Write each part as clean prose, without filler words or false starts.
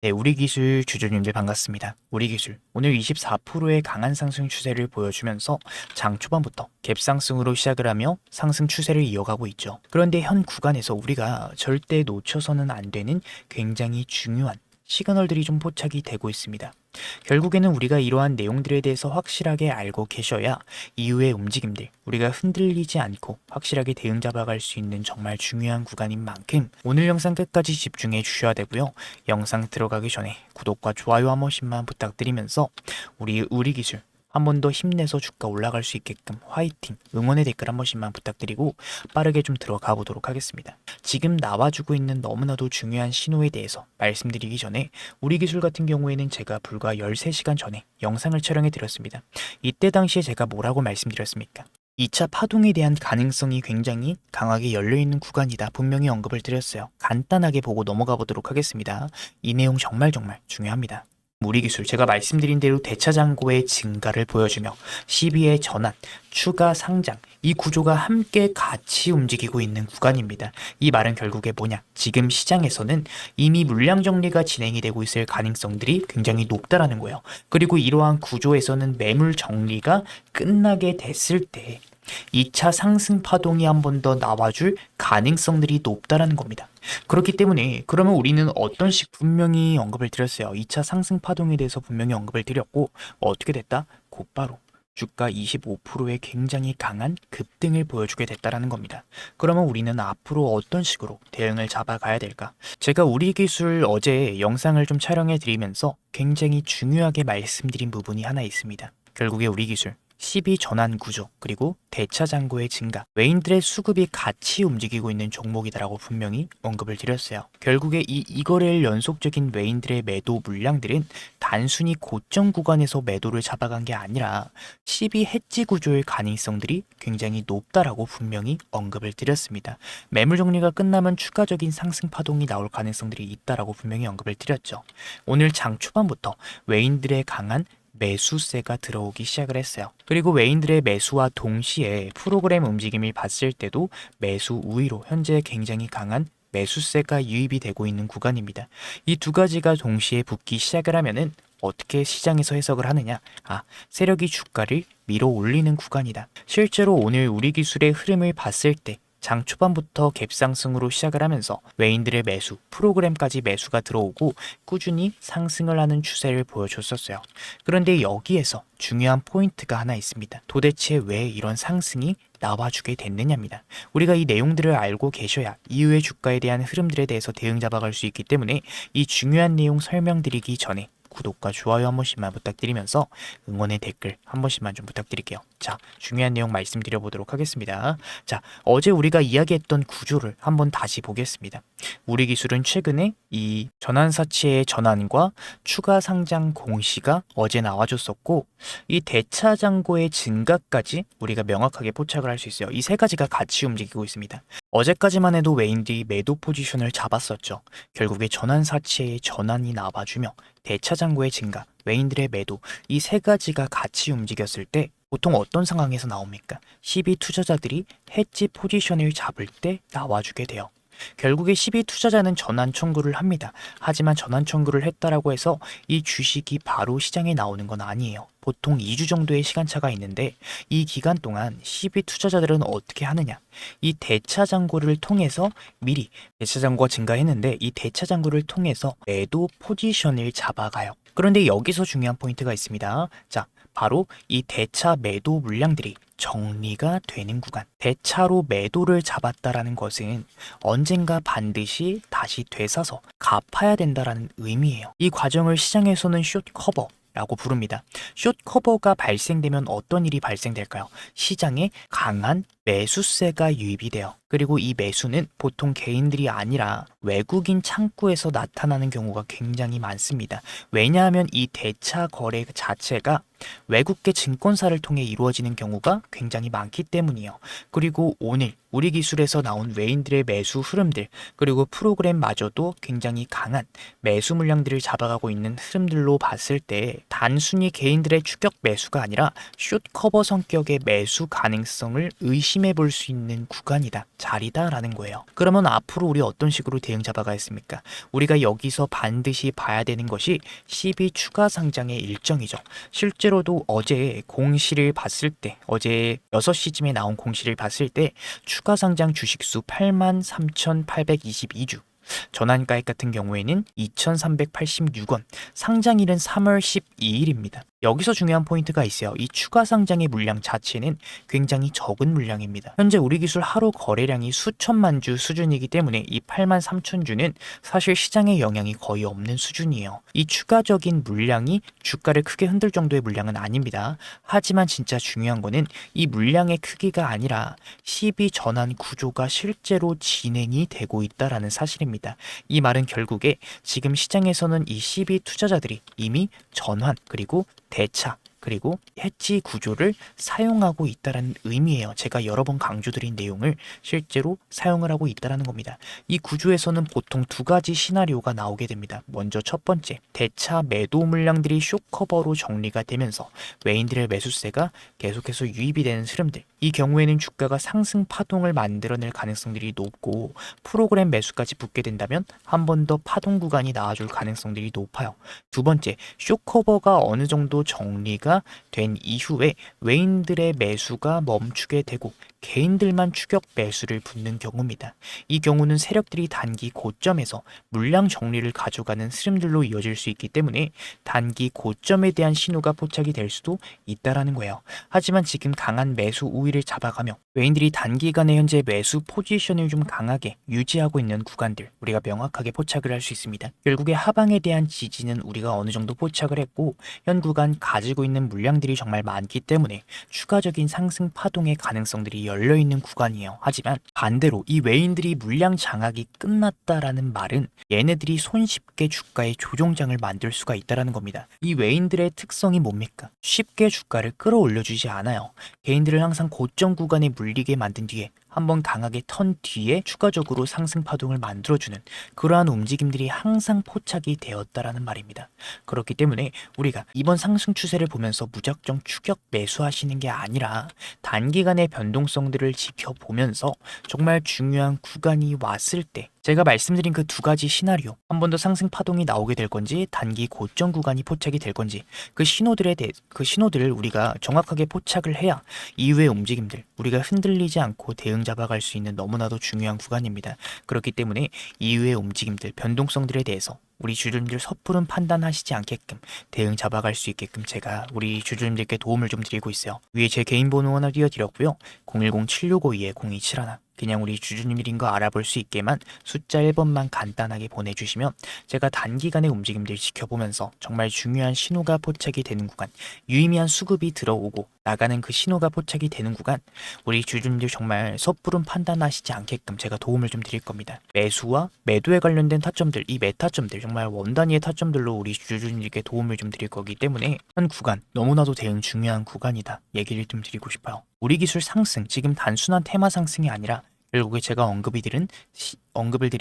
네, 우리 기술 주주님들 반갑습니다. 우리 기술 오늘 24%의 강한 상승 추세를 보여주면서 장 초반부터 갭상승으로 시작을 하며 상승 추세를 이어가고 있죠. 그런데 현 구간에서 우리가 절대 놓쳐서는 안 되는 굉장히 중요한 시그널들이 좀 포착이 되고 있습니다. 결국에는 우리가 이러한 내용들에 대해서 확실하게 알고 계셔야 이후의 움직임들, 우리가 흔들리지 않고 확실하게 대응 잡아갈 수 있는 정말 중요한 구간인 만큼 오늘 영상 끝까지 집중해 주셔야 되고요. 영상 들어가기 전에 구독과 좋아요 한 번씩만 부탁드리면서 우리 기술 한 번 더 힘내서 주가 올라갈 수 있게끔 화이팅, 응원의 댓글 한 번씩만 부탁드리고 빠르게 좀 들어가 보도록 하겠습니다. 지금 나와주고 있는 너무나도 중요한 신호에 대해서 말씀드리기 전에 우리 기술 같은 경우에는 제가 불과 13시간 전에 영상을 촬영해 드렸습니다. 이때 당시에 제가 뭐라고 말씀드렸습니까? 2차 파동에 대한 가능성이 굉장히 강하게 열려있는 구간이다 분명히 언급을 드렸어요. 간단하게 보고 넘어가 보도록 하겠습니다. 이 내용 정말 중요합니다. 우리 기술 제가 말씀드린 대로 대차 잔고의 증가를 보여주며 시비의 전환, 추가 상장 이 구조가 함께 같이 움직이고 있는 구간입니다. 이 말은 결국에 뭐냐? 지금 시장에서는 이미 물량 정리가 진행이 되고 있을 가능성들이 굉장히 높다라는 거예요. 그리고 이러한 구조에서는 매물 정리가 끝나게 됐을 때 2차 상승 파동이 한 번 더 나와줄 가능성들이 높다라는 겁니다. 그렇기 때문에 그러면 우리는 어떤 식 분명히 언급을 드렸어요. 2차 상승 파동에 대해서 분명히 언급을 드렸고 어떻게 됐다? 곧바로 주가 25%의 굉장히 강한 급등을 보여주게 됐다라는 겁니다. 그러면 우리는 앞으로 어떤 식으로 대응을 잡아가야 될까? 제가 우리 기술 어제 영상을 좀 촬영해 드리면서 굉장히 중요하게 말씀드린 부분이 하나 있습니다. 결국에 우리 기술 12 전환 구조 그리고 대차 잔고의 증가 외인들의 수급이 같이 움직이고 있는 종목이다라고 분명히 언급을 드렸어요. 결국에 이거를 연속적인 외인들의 매도 물량들은 단순히 고점 구간에서 매도를 잡아간 게 아니라 12 해지 구조의 가능성들이 굉장히 높다라고 분명히 언급을 드렸습니다. 매물 정리가 끝나면 추가적인 상승 파동이 나올 가능성들이 있다라고 분명히 언급을 드렸죠. 오늘 장 초반부터 외인들의 강한 매수세가 들어오기 시작을 했어요. 그리고 외인들의 매수와 동시에 프로그램 움직임을 봤을 때도 매수 우위로 현재 굉장히 강한 매수세가 유입이 되고 있는 구간입니다. 이 두 가지가 동시에 붙기 시작을 하면은 어떻게 시장에서 해석을 하느냐? 세력이 주가를 밀어 올리는 구간이다. 실제로 오늘 우리 기술의 흐름을 봤을 때 장 초반부터 갭상승으로 시작을 하면서 외인들의 매수, 프로그램까지 매수가 들어오고 꾸준히 상승을 하는 추세를 보여줬었어요. 그런데 여기에서 중요한 포인트가 하나 있습니다. 도대체 왜 이런 상승이 나와주게 됐느냐입니다. 우리가 이 내용들을 알고 계셔야 이후의 주가에 대한 흐름들에 대해서 대응 잡아갈 수 있기 때문에 이 중요한 내용 설명드리기 전에 구독과 좋아요 한 번씩만 부탁드리면서 응원의 댓글 한 번씩만 좀 부탁드릴게요. 자, 중요한 내용 말씀드려 보도록 하겠습니다. 자, 어제 우리가 이야기했던 구조를 한번 다시 보겠습니다. 우리 기술은 최근에 이 전환사채의 전환과 추가 상장 공시가 어제 나와줬었고 이 대차 잔고의 증가까지 우리가 명확하게 포착을 할 수 있어요. 이 세 가지가 같이 움직이고 있습니다. 어제까지만 해도 외인들이 매도 포지션을 잡았었죠. 결국에 전환사채의 전환이 나와주며 대차 잔고의 증가, 외인들의 매도 이 세 가지가 같이 움직였을 때 보통 어떤 상황에서 나옵니까? 12 투자자들이 해지 포지션을 잡을 때 나와주게 돼요. 결국에 12 투자자는 전환 청구를 합니다. 하지만 전환 청구를 했다라고 해서 이 주식이 바로 시장에 나오는 건 아니에요. 보통 2주 정도의 시간차가 있는데 이 기간 동안 12 투자자들은 어떻게 하느냐? 이 대차 잔고를 통해서 미리 대차 잔고가 증가했는데 이 대차 잔고를 통해서 매도 포지션을 잡아가요. 그런데 여기서 중요한 포인트가 있습니다. 자, 바로 이 대차 매도 물량들이 정리가 되는 구간. 대차로 매도를 잡았다라는 것은 언젠가 반드시 다시 되사서 갚아야 된다라는 의미예요. 이 과정을 시장에서는 숏 커버 라고 부릅니다. 숏 커버가 발생되면 어떤 일이 발생될까요? 시장에 강한 매수세가 유입이 돼요. 그리고 이 매수는 보통 개인들이 아니라 외국인 창구에서 나타나는 경우가 굉장히 많습니다. 왜냐하면 이 대차 거래 자체가 외국계 증권사를 통해 이루어지는 경우가 굉장히 많기 때문이에요. 그리고 오늘 우리 기술에서 나온 외인들의 매수 흐름들 그리고 프로그램마저도 굉장히 강한 매수 물량들을 잡아가고 있는 흐름들로 봤을 때 단순히 개인들의 추격 매수가 아니라 숏 커버 성격의 매수 가능성을 의심해 볼 수 있는 구간이다 자리다라는 거예요. 그러면 앞으로 우리 어떤 식으로 대응 잡아가겠습니까? 우리가 여기서 반드시 봐야 되는 것이 12 추가 상장의 일정이죠. 실제로도 어제 공시를 봤을 때, 어제 6시쯤에 나온 공시를 봤을 때 추가 상장 주식수 83,822주, 전환가액 같은 경우에는 2,386원, 상장일은 3월 12일입니다. 여기서 중요한 포인트가 있어요. 이 추가 상장의 물량 자체는 굉장히 적은 물량입니다. 현재 우리 기술 하루 거래량이 수천만 주 수준이기 때문에 이 8만 3천 주는 사실 시장에 영향이 거의 없는 수준이에요. 이 추가적인 물량이 주가를 크게 흔들 정도의 물량은 아닙니다. 하지만 진짜 중요한 거는 이 물량의 크기가 아니라 12 전환 구조가 실제로 진행이 되고 있다라는 사실입니다. 이 말은 결국에 지금 시장에서는 이 12 투자자들이 이미 전환 그리고 대차 그리고 해지 구조를 사용하고 있다는 의미예요. 제가 여러 번 강조드린 내용을 실제로 사용을 하고 있다는 겁니다. 이 구조에서는 보통 두 가지 시나리오가 나오게 됩니다. 먼저 첫 번째, 대차 매도 물량들이 쇼커버로 정리가 되면서 외인들의 매수세가 계속해서 유입이 되는 흐름들. 이 경우에는 주가가 상승 파동을 만들어낼 가능성들이 높고 프로그램 매수까지 붙게 된다면 한 번 더 파동 구간이 나와줄 가능성들이 높아요. 두 번째, 쇼커버가 어느 정도 정리가 된 이후에 외인들의 매수가 멈추게 되고 개인들만 추격 매수를 붙는 경우입니다. 이 경우는 세력들이 단기 고점에서 물량 정리를 가져가는 흐름들로 이어질 수 있기 때문에 단기 고점에 대한 신호가 포착이 될 수도 있다라는 거예요. 하지만 지금 강한 매수 우위를 잡아가며 외인들이 단기간에 현재 매수 포지션을 좀 강하게 유지하고 있는 구간들 우리가 명확하게 포착을 할 수 있습니다. 결국에 하방에 대한 지지는 우리가 어느 정도 포착을 했고 현 구간 가지고 있는 물량들이 정말 많기 때문에 추가적인 상승 파동의 가능성들이 열려있는 구간이에요. 하지만 반대로 이 외인들이 물량 장악이 끝났다라는 말은 얘네들이 손쉽게 주가의 조종장을 만들 수가 있다는 겁니다. 이 외인들의 특성이 뭡니까? 쉽게 주가를 끌어올려주지 않아요. 개인들을 항상 고점 구간에 물리게 만든 뒤에 한번 강하게 턴 뒤에 추가적으로 상승 파동을 만들어주는 그러한 움직임들이 항상 포착이 되었다라는 말입니다. 그렇기 때문에 우리가 이번 상승 추세를 보면서 무작정 추격 매수하시는 게 아니라 단기간의 변동성들을 지켜보면서 정말 중요한 구간이 왔을 때 제가 말씀드린 그 두 가지 시나리오, 한 번 더 상승 파동이 나오게 될 건지 단기 고점 구간이 포착이 될 건지 그 신호들을 우리가 정확하게 포착을 해야 이후의 움직임들 우리가 흔들리지 않고 대응 잡아갈 수 있는 너무나도 중요한 구간입니다. 그렇기 때문에 이후의 움직임들, 변동성들에 대해서 우리 주주님들 섣부른 판단하시지 않게끔 대응 잡아갈 수 있게끔 제가 우리 주주님들께 도움을 좀 드리고 있어요. 위에 제 개인 번호 하나 띄워드렸고요. 010-7652-0271 그냥 우리 주주님들인 거 알아볼 수 있게만 숫자 1번만 간단하게 보내주시면 제가 단기간의 움직임들 지켜보면서 정말 중요한 신호가 포착이 되는 구간, 유의미한 수급이 들어오고 나가는 그 신호가 포착이 되는 구간, 우리 주주님들 정말 섣부른 판단하시지 않게끔 제가 도움을 좀 드릴 겁니다. 매수와 매도에 관련된 타점들, 이 메타점들 정말 원단위의 타점들로 우리 주주님들께 도움을 좀 드릴 거기 때문에 한 구간, 너무나도 대응 중요한 구간이다 얘기를 좀 드리고 싶어요. 우리 기술 상승, 지금 단순한 테마 상승이 아니라 결국에 제가 언급을 드린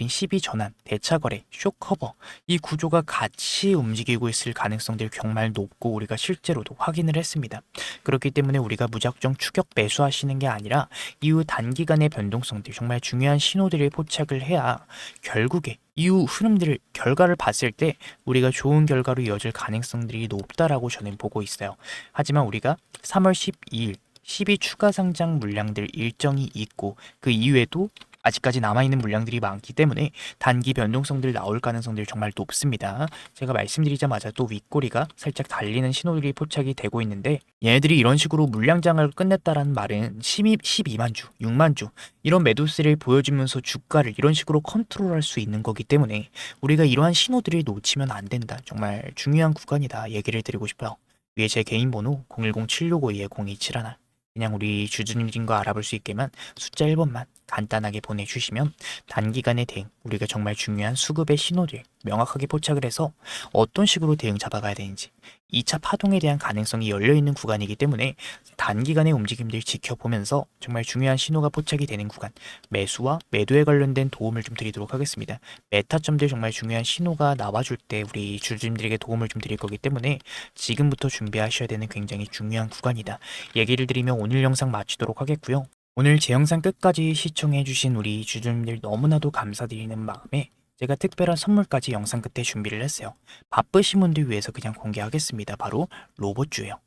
12 전환, 대차 거래, 쇼커버 이 구조가 같이 움직이고 있을 가능성들이 정말 높고 우리가 실제로도 확인을 했습니다. 그렇기 때문에 우리가 무작정 추격 매수하시는 게 아니라 이후 단기간의 변동성들 정말 중요한 신호들을 포착을 해야 결국에 이후 흐름들을 결과를 봤을 때 우리가 좋은 결과로 이어질 가능성들이 높다라고 저는 보고 있어요. 하지만 우리가 3월 12일 12 추가 상장 물량들 일정이 있고 그 이후에도 아직까지 남아있는 물량들이 많기 때문에 단기 변동성들 나올 가능성들이 정말 높습니다. 제가 말씀드리자마자 또 윗꼬리가 살짝 달리는 신호들이 포착이 되고 있는데 얘네들이 이런 식으로 물량 장악을 끝냈다라는 말은 12만 주, 6만 주 이런 매도세를 보여주면서 주가를 이런 식으로 컨트롤할 수 있는 거기 때문에 우리가 이러한 신호들을 놓치면 안 된다. 정말 중요한 구간이다 얘기를 드리고 싶어요. 위에 제 개인 번호 010-7652-0271 그냥 우리 주주님들인 거 알아볼 수 있게만 숫자 1번만 간단하게 보내주시면 단기간의 대응, 우리가 정말 중요한 수급의 신호들 명확하게 포착을 해서 어떤 식으로 대응 잡아가야 되는지 2차 파동에 대한 가능성이 열려있는 구간이기 때문에 단기간의 움직임들 지켜보면서 정말 중요한 신호가 포착이 되는 구간, 매수와 매도에 관련된 도움을 좀 드리도록 하겠습니다. 메타점들 정말 중요한 신호가 나와줄 때 우리 주주님들에게 도움을 좀 드릴 거기 때문에 지금부터 준비하셔야 되는 굉장히 중요한 구간이다. 얘기를 드리며 오늘 영상 마치도록 하겠고요. 오늘 제 영상 끝까지 시청해주신 우리 주주님들 너무나도 감사드리는 마음에 제가 특별한 선물까지 영상 끝에 준비를 했어요. 바쁘신 분들 위해서 그냥 공개하겠습니다. 바로 로봇주예요.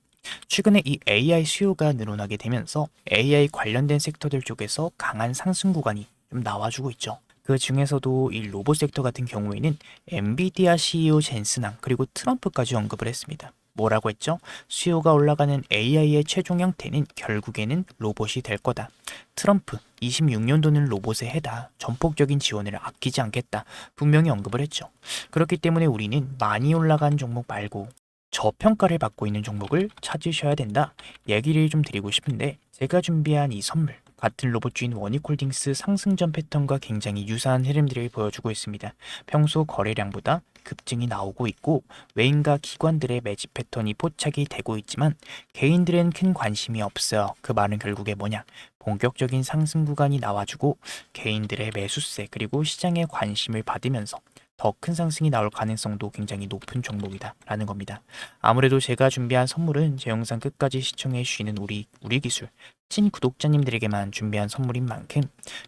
최근에 이 AI 수요가 늘어나게 되면서 AI 관련된 섹터들 쪽에서 강한 상승 구간이 좀 나와주고 있죠. 그 중에서도 이 로봇 섹터 같은 경우에는 엔비디아 CEO 젠슨왕 그리고 트럼프까지 언급을 했습니다. 뭐라고 했죠? 수요가 올라가는 AI의 최종 형태는 결국에는 로봇이 될 거다. 트럼프 26년도는 로봇의 해다. 전폭적인 지원을 아끼지 않겠다. 분명히 언급을 했죠. 그렇기 때문에 우리는 많이 올라간 종목 말고 저평가를 받고 있는 종목을 찾으셔야 된다. 얘기를 좀 드리고 싶은데 제가 준비한 이 선물 같은 로봇주인 원익홀딩스 상승전 패턴과 굉장히 유사한 흐름들을 보여주고 있습니다. 평소 거래량보다 급증이 나오고 있고 외인과 기관들의 매집 패턴이 포착이 되고 있지만 개인들은 큰 관심이 없어요. 그 말은 결국에 뭐냐? 본격적인 상승 구간이 나와주고 개인들의 매수세 그리고 시장의 관심을 받으면서 더 큰 상승이 나올 가능성도 굉장히 높은 종목이다 라는 겁니다. 아무래도 제가 준비한 선물은 제 영상 끝까지 시청해 주시는 우리 기술 찐 구독자님들에게만 준비한 선물인 만큼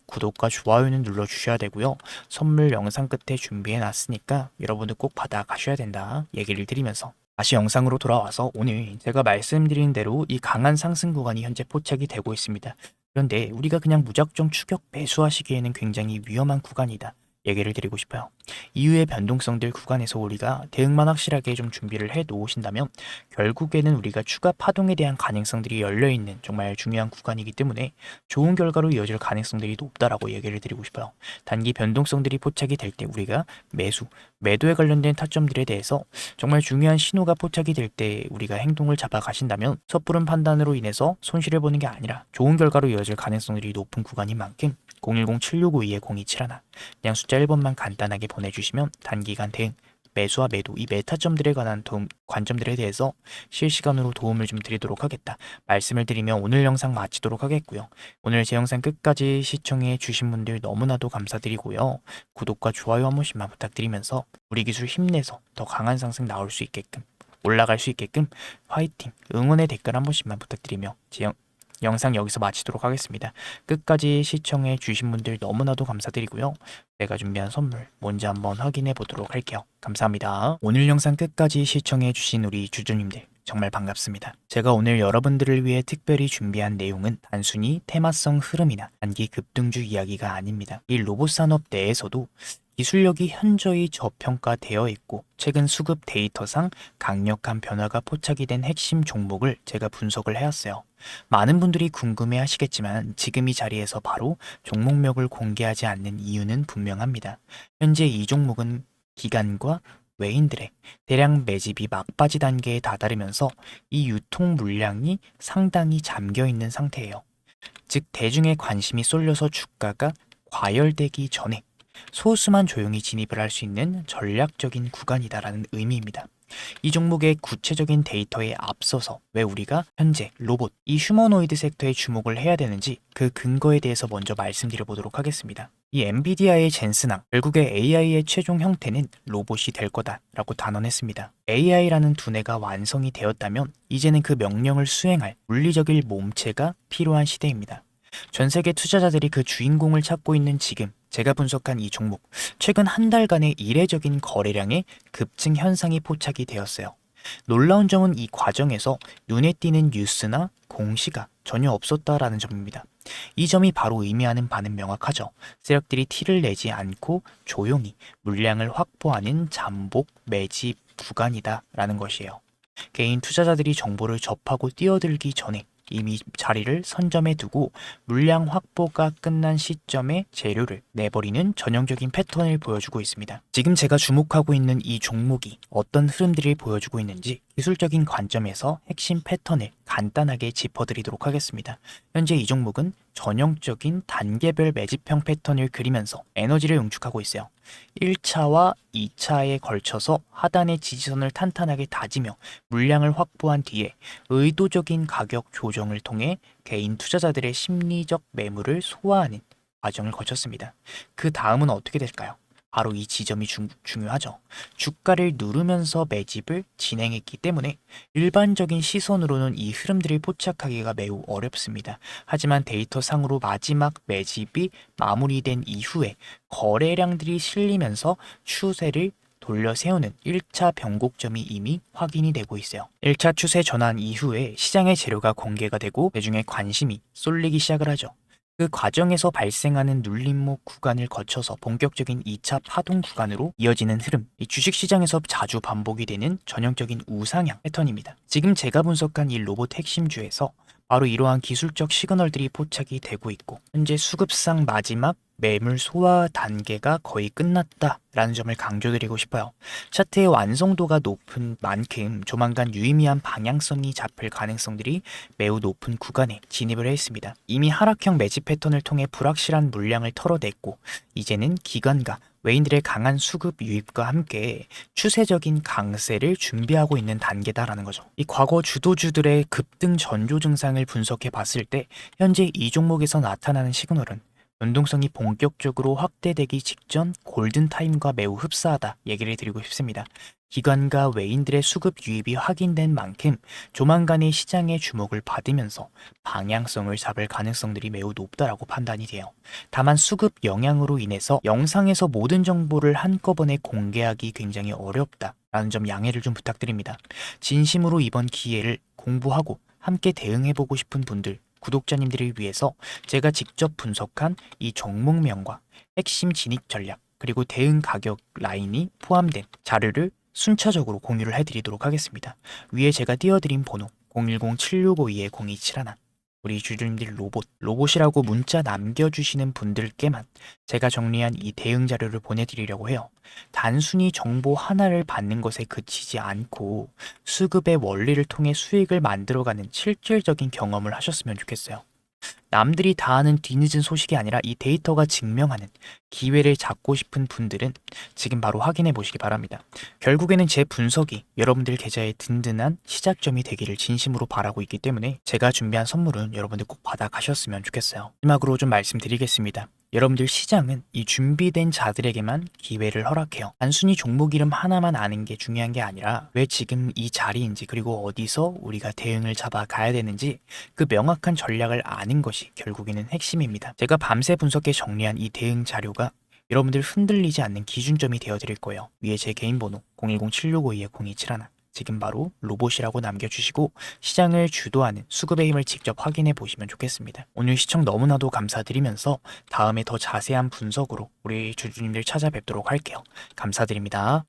구독과 좋아요는 눌러주셔야 되고요. 선물 영상 끝에 준비해 놨으니까 여러분들 꼭 받아가셔야 된다 얘기를 드리면서 다시 영상으로 돌아와서 오늘 제가 말씀드린 대로 이 강한 상승 구간이 현재 포착이 되고 있습니다. 그런데 우리가 그냥 무작정 추격 매수하시기에는 굉장히 위험한 구간이다. 얘기를 드리고 싶어요. 이후의 변동성들 구간에서 우리가 대응만 확실하게 좀 준비를 해 놓으신다면 결국에는 우리가 추가 파동에 대한 가능성들이 열려있는 정말 중요한 구간이기 때문에 좋은 결과로 이어질 가능성들이 높다라고 얘기를 드리고 싶어요. 단기 변동성들이 포착이 될 때 우리가 매도에 관련된 타점들에 대해서 정말 중요한 신호가 포착이 될 때 우리가 행동을 잡아 가신다면 섣부른 판단으로 인해서 손실을 보는 게 아니라 좋은 결과로 이어질 가능성들이 높은 구간인 만큼 010-7652-0271 그냥 숫자 1번만 간단하게 보내주시면 단기간 대응, 매수와 매도, 이 메타점들에 관한 관점들에 대해서 실시간으로 도움을 좀 드리도록 하겠다. 말씀을 드리면 오늘 영상 마치도록 하겠고요. 오늘 제 영상 끝까지 시청해 주신 분들 너무나도 감사드리고요. 구독과 좋아요 한 번씩만 부탁드리면서 우리 기술 힘내서 더 강한 상승 나올 수 있게끔 올라갈 수 있게끔 화이팅, 응원의 댓글 한 번씩만 부탁드리며 영상 여기서 마치도록 하겠습니다. 끝까지 시청해 주신 분들 너무나도 감사드리고요. 제가 준비한 선물 뭔지 한번 확인해 보도록 할게요. 감사합니다. 오늘 영상 끝까지 시청해 주신 우리 주주님들 정말 반갑습니다. 제가 오늘 여러분들을 위해 특별히 준비한 내용은 단순히 테마성 흐름이나 단기 급등주 이야기가 아닙니다. 이 로봇 산업 내에서도 기술력이 현저히 저평가되어 있고 최근 수급 데이터상 강력한 변화가 포착이 된 핵심 종목을 제가 분석을 해왔어요. 많은 분들이 궁금해 하시겠지만 지금 이 자리에서 바로 종목명을 공개하지 않는 이유는 분명합니다. 현재 이 종목은 기관과 외인들의 대량 매집이 막바지 단계에 다다르면서 이 유통 물량이 상당히 잠겨 있는 상태예요. 즉 대중의 관심이 쏠려서 주가가 과열되기 전에 소수만 조용히 진입을 할 수 있는 전략적인 구간이다라는 의미입니다. 이 종목의 구체적인 데이터에 앞서서 왜 우리가 현재 로봇, 이 휴머노이드 섹터에 주목을 해야 되는지 그 근거에 대해서 먼저 말씀드려 보도록 하겠습니다. 이 엔비디아의 젠슨왕, 결국에 AI의 최종 형태는 로봇이 될 거다라고 단언했습니다. AI라는 두뇌가 완성이 되었다면 이제는 그 명령을 수행할 물리적인 몸체가 필요한 시대입니다. 전 세계 투자자들이 그 주인공을 찾고 있는 지금 제가 분석한 이 종목, 최근 한 달간의 이례적인 거래량의 급증 현상이 포착이 되었어요. 놀라운 점은 이 과정에서 눈에 띄는 뉴스나 공시가 전혀 없었다라는 점입니다. 이 점이 바로 의미하는 바는 명확하죠. 세력들이 티를 내지 않고 조용히 물량을 확보하는 잠복 매집 구간이다라는 것이에요. 개인 투자자들이 정보를 접하고 뛰어들기 전에 이미 자리를 선점해 두고 물량 확보가 끝난 시점에 재료를 내버리는 전형적인 패턴을 보여주고 있습니다. 지금 제가 주목하고 있는 이 종목이 어떤 흐름들을 보여주고 있는지 기술적인 관점에서 핵심 패턴을 간단하게 짚어드리도록 하겠습니다. 현재 이 종목은 전형적인 단계별 매집형 패턴을 그리면서 에너지를 응축하고 있어요. 1차와 2차에 걸쳐서 하단의 지지선을 탄탄하게 다지며 물량을 확보한 뒤에 의도적인 가격 조정을 통해 개인 투자자들의 심리적 매물을 소화하는 과정을 거쳤습니다. 그 다음은 어떻게 될까요? 바로 이 지점이 중요하죠. 주가를 누르면서 매집을 진행했기 때문에 일반적인 시선으로는 이 흐름들을 포착하기가 매우 어렵습니다. 하지만 데이터상으로 마지막 매집이 마무리된 이후에 거래량들이 실리면서 추세를 돌려 세우는 1차 변곡점이 이미 확인이 되고 있어요. 1차 추세 전환 이후에 시장의 재료가 공개가 되고 대중의 관심이 쏠리기 시작을 하죠. 그 과정에서 발생하는 눌림목 구간을 거쳐서 본격적인 2차 파동 구간으로 이어지는 흐름, 이 주식시장에서 자주 반복이 되는 전형적인 우상향 패턴입니다. 지금 제가 분석한 이 로봇 핵심주에서 바로 이러한 기술적 시그널들이 포착이 되고 있고 현재 수급상 마지막 매물 소화 단계가 거의 끝났다라는 점을 강조드리고 싶어요. 차트의 완성도가 높은 만큼 조만간 유의미한 방향성이 잡힐 가능성들이 매우 높은 구간에 진입을 했습니다. 이미 하락형 매집 패턴을 통해 불확실한 물량을 털어냈고 이제는 기관과 외인들의 강한 수급 유입과 함께 추세적인 강세를 준비하고 있는 단계다라는 거죠. 이 과거 주도주들의 급등 전조 증상을 분석해 봤을 때 현재 이 종목에서 나타나는 시그널은 변동성이 본격적으로 확대되기 직전 골든타임과 매우 흡사하다 얘기를 드리고 싶습니다. 기관과 외인들의 수급 유입이 확인된 만큼 조만간의 시장의 주목을 받으면서 방향성을 잡을 가능성들이 매우 높다라고 판단이 돼요. 다만 수급 영향으로 인해서 영상에서 모든 정보를 한꺼번에 공개하기 굉장히 어렵다라는 점 양해를 좀 부탁드립니다. 진심으로 이번 기회를 공부하고 함께 대응해보고 싶은 분들, 구독자님들을 위해서 제가 직접 분석한 이 종목명과 핵심 진입 전략 그리고 대응 가격 라인이 포함된 자료를 순차적으로 공유를 해드리도록 하겠습니다. 위에 제가 띄워드린 번호 010-7652-0271 우리 주주님들 로봇이라고 문자 남겨주시는 분들께만 제가 정리한 이 대응 자료를 보내드리려고 해요. 단순히 정보 하나를 받는 것에 그치지 않고 수급의 원리를 통해 수익을 만들어가는 실질적인 경험을 하셨으면 좋겠어요. 남들이 다 아는 뒤늦은 소식이 아니라 이 데이터가 증명하는 기회를 잡고 싶은 분들은 지금 바로 확인해 보시기 바랍니다. 결국에는 제 분석이 여러분들 계좌에 든든한 시작점이 되기를 진심으로 바라고 있기 때문에 제가 준비한 선물은 여러분들 꼭 받아 가셨으면 좋겠어요. 마지막으로 좀 말씀드리겠습니다. 여러분들 시장은 이 준비된 자들에게만 기회를 허락해요. 단순히 종목 이름 하나만 아는 게 중요한 게 아니라 왜 지금 이 자리인지 그리고 어디서 우리가 대응을 잡아 가야 되는지 그 명확한 전략을 아는 것이 결국에는 핵심입니다. 제가 밤새 분석해 정리한 이 대응 자료가 여러분들 흔들리지 않는 기준점이 되어드릴 거예요. 위에 제 개인 번호 010-7652-0271 지금 바로 로봇이라고 남겨주시고 시장을 주도하는 수급의 힘을 직접 확인해 보시면 좋겠습니다. 오늘 시청 너무나도 감사드리면서 다음에 더 자세한 분석으로 우리 주주님들 찾아뵙도록 할게요. 감사드립니다.